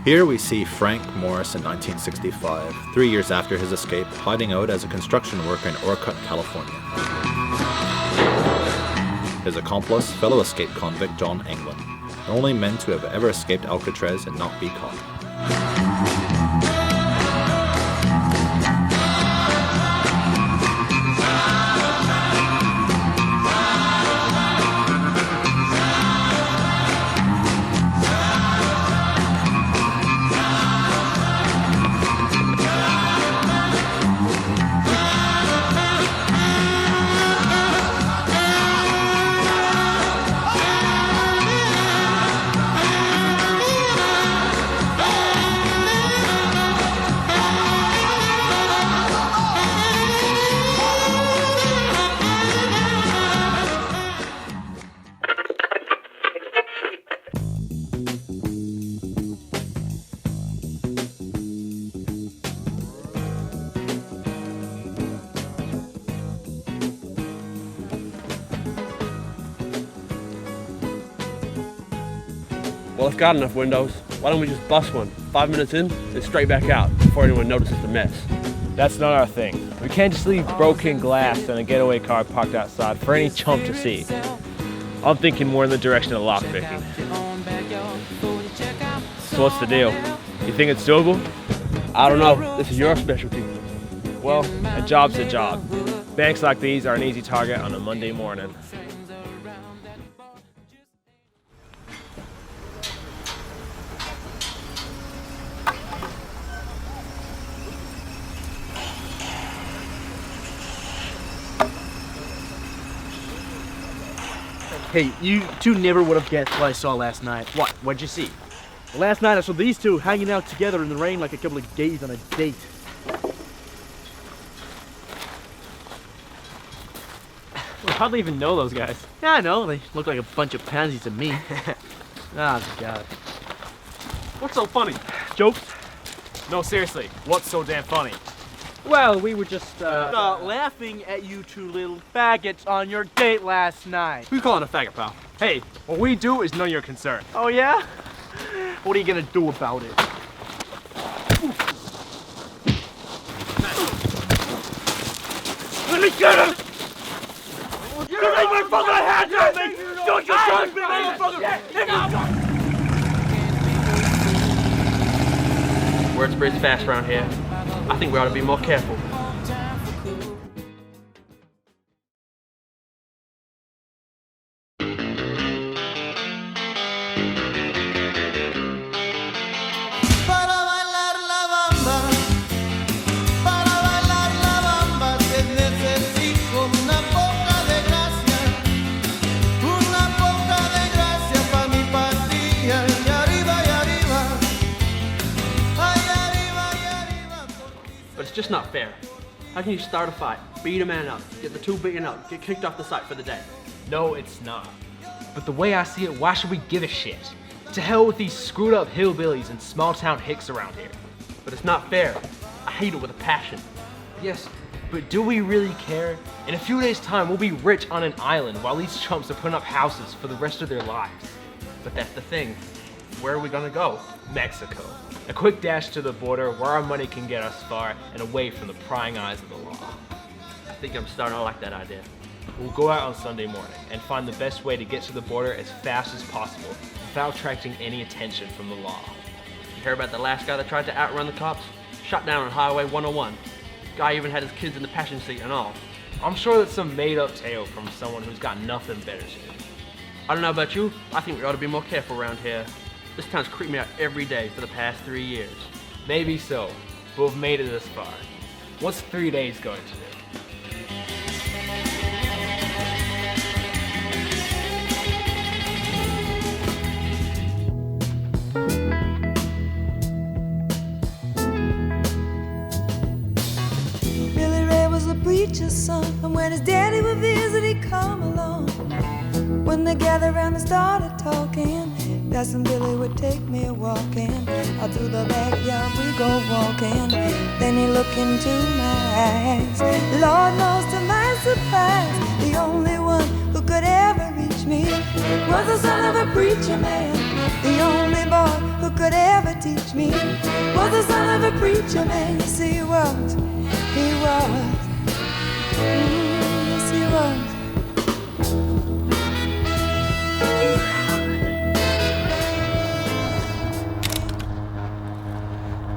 Here we see Frank Morris in 1965, 3 years after his escape, hiding out as a construction worker in Orcutt, California. His accomplice, fellow escaped convict John Englund, the only men to have ever escaped Alcatraz and not be caught. Well, it's got enough windows. Why don't we just bust one? 5 minutes in, and straight back out before anyone notices the mess. That's not our thing. We can't just leave broken glass and a getaway car parked outside for any chump to see. I'm thinking more in the direction of lockpicking. So what's the deal? You think it's doable? I don't know. This is your specialty. Well, a job's a job. Banks like these are an easy target on a Monday morning. Hey, you two never would have guessed what I saw last night. What? What'd you see? Last night I saw these two hanging out together in the rain like a couple of gays on a date. We hardly even know those guys. Yeah, I know. They look like a bunch of pansies to me. Ah, God. What's so funny? Jokes? No, seriously, what's so damn funny? Well, we were just, laughing at you two little faggots on your date last night. Who you calling a faggot, pal? Hey, what we do is none of your concern. Oh, yeah? What are you gonna do about it? Let me get him! You make my fucking hands on me! Don't you touch me, motherfucker! Word spreads fast around here. I think we ought to be more careful. But it's just not fair. How can you start a fight, beat a man up, get the two beaten up, get kicked off the site for the day? No, it's not. But the way I see it, why should we give a shit? To hell with these screwed up hillbillies and small town hicks around here. But it's not fair. I hate it with a passion. Yes, but do we really care? In a few days' time, we'll be rich on an island while these chumps are putting up houses for the rest of their lives. But that's the thing. Where are we gonna go? Mexico. A quick dash to the border where our money can get us far and away from the prying eyes of the law. I think I'm starting to like that idea. We'll go out on Sunday morning and find the best way to get to the border as fast as possible without attracting any attention from the law. You heard about the last guy that tried to outrun the cops? Shot down on Highway 101. Guy even had his kids in the passenger seat and all. I'm sure that's some made-up tale from someone who's got nothing better to do. I don't know about you, I think we ought to be more careful around here. This town's creeped me out every day for the past 3 years. Maybe so, but we've made it this far. What's 3 days going to do? preacher's son, and when his daddy would visit, he'd come along. When they gathered around and started talking, Cousin Billy would take me a walking. Out through the backyard we go walking. Then he looked into my eyes. Lord knows to my surprise, the only one who could ever reach me was the son of a preacher man. The only boy who could ever teach me was the son of a preacher man. Yes, he was. He was. Yes, he was.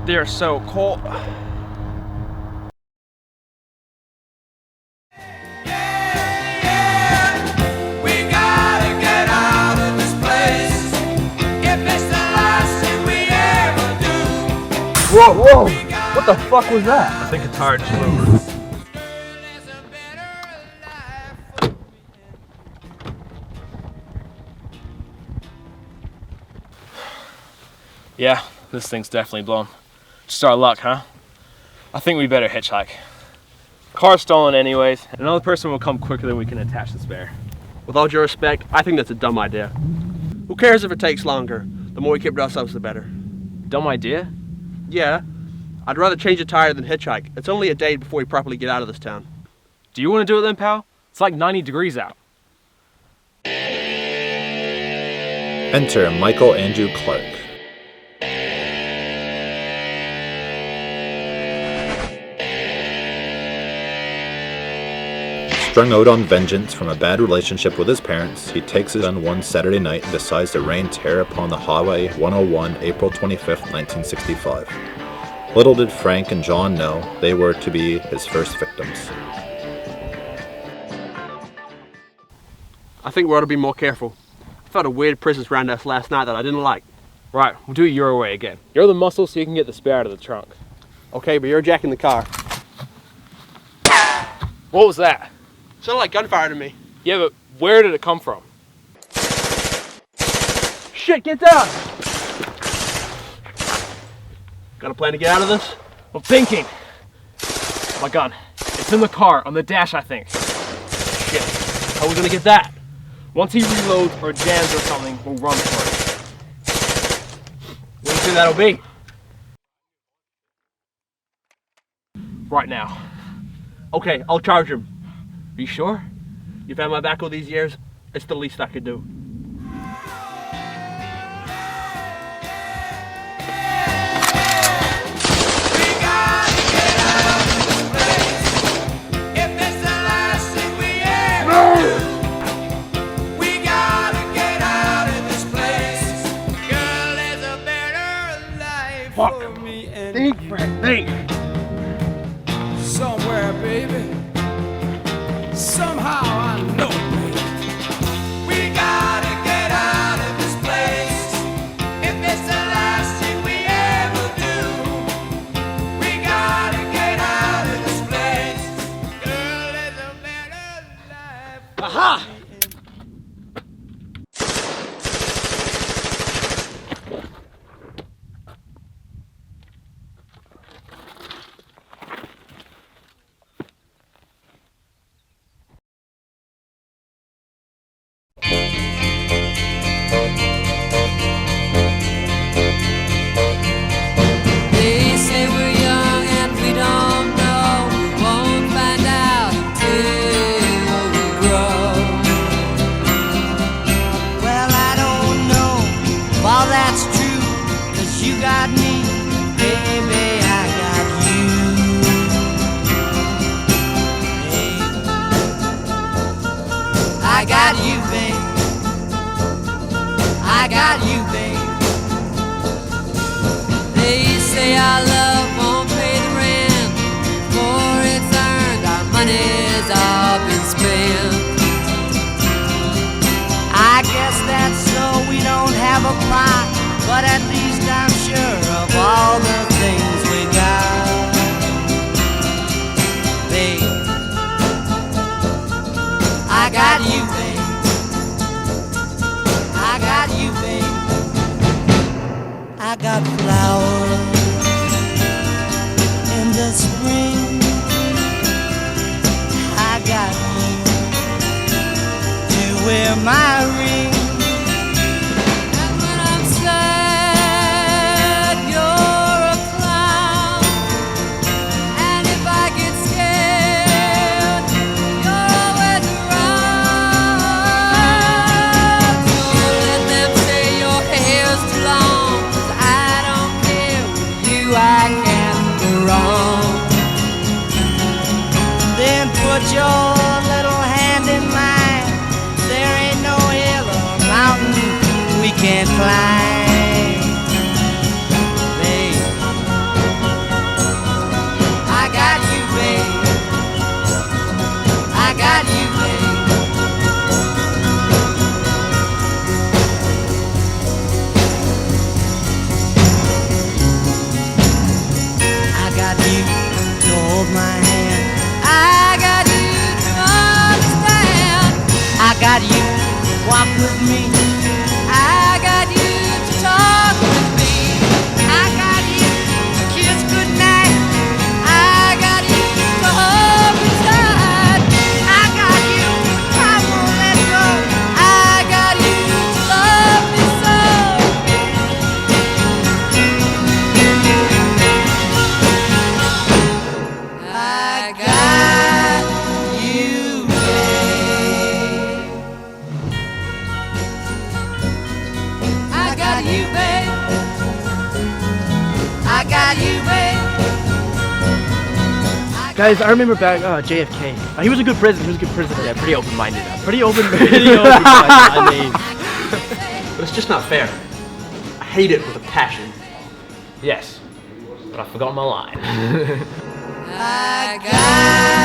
They're so cold. Whoa, whoa! What the fuck was that? I think a tire just blew. Yeah, this thing's definitely blown. Just our luck, huh? I think we better hitchhike. Car's stolen anyways, and another person will come quicker than we can attach the spare. With all due respect, I think that's a dumb idea. Who cares if it takes longer? The more we keep to ourselves, the better. Dumb idea? Yeah, I'd rather change a tire than hitchhike. It's only a day before we properly get out of this town. Do you want to do it then, pal? It's like 90 degrees out. Enter Michael Andrew Clark. Strung out on vengeance from a bad relationship with his parents, he takes his gun one Saturday night and decides to rain terror upon the Highway 101 April 25th, 1965. Little did Frank and John know they were to be his first victims. I think we ought to be more careful. I felt a weird presence around us last night that I didn't like. Right, we'll do it your way again. You're the muscle so you can get the spare out of the trunk. Okay, but you're jacking the car. What was that? Sounded like gunfire to me. Yeah, but where did it come from? Shit, get down! Got a plan to get out of this? I'm thinking. My gun. It's in the car, on the dash, I think. Shit, how are we gonna get that? Once he reloads or jams or something, we'll run for it. What do you think that'll be? Right now. Okay, I'll charge him. Are you sure? You've had my back all these years. It's the least I could do. Fuck. Think, Frank, think. Somewhere, baby. Somehow I know, baby. We gotta get out of this place. If it's the last thing we ever do, we gotta get out of this place. Girl, there's a better life. Aha! I got you, babe. I got you, babe. They say our love won't pay the rent. Before it's earned, our money's all been spent. I guess that's so we don't have a plot, but at least I'm sure of all the things we got. Babe, I got you, babe. I got you, babe. I got flowers in the spring. wear my ring. And when I'm sad, you're a clown. And if I get scared, you're always around. So let them say your hair's too long, 'cause I don't care. With you I can't go wrong. Then put your little hand in mine. There ain't no hill or mountain we can't climb. Babe, I got you, babe. I got you, babe. I got you to hold my hand. I got you to understand. I got you to walk with me. I got you to talk with me. I got you to kiss goodnight. I got you to hold me tight. I got you, I won't let go. I got you to love me so. I got you, babe. I got you, babe. I got you, babe. Guys, I remember back JFK. He was a good president. He was a good president. Yeah, pretty open-minded. Pretty open-minded. I mean, but it's just not fair. I hate it with a passion. Yes, but I forgot my line. I got